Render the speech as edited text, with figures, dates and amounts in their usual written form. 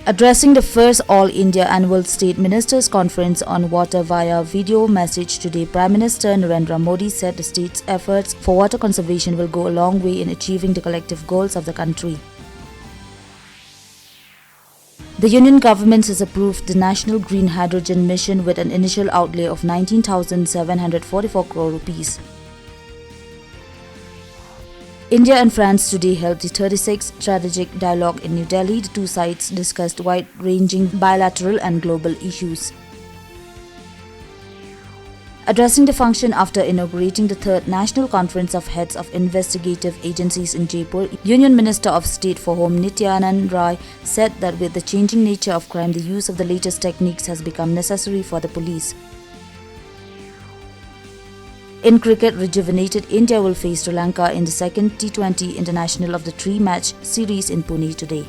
Addressing the first All India Annual State Ministers' Conference on Water via video message today, Prime Minister Narendra Modi said the state's efforts for water conservation will go a long way in achieving the collective goals of the country. The Union Government has approved the National Green Hydrogen Mission with an initial outlay of 19,744 crore rupees. India and France today held the 36th Strategic Dialogue in New Delhi. The two sides discussed wide-ranging bilateral and global issues. Addressing the function after inaugurating the third National Conference of Heads of Investigative Agencies in Jaipur, Union Minister of State for Home Nityanand Rai said that with the changing nature of crime, the use of the latest techniques has become necessary for the police. In cricket, rejuvenated India will face Sri Lanka in the second T20 International of the three-match series in Pune today.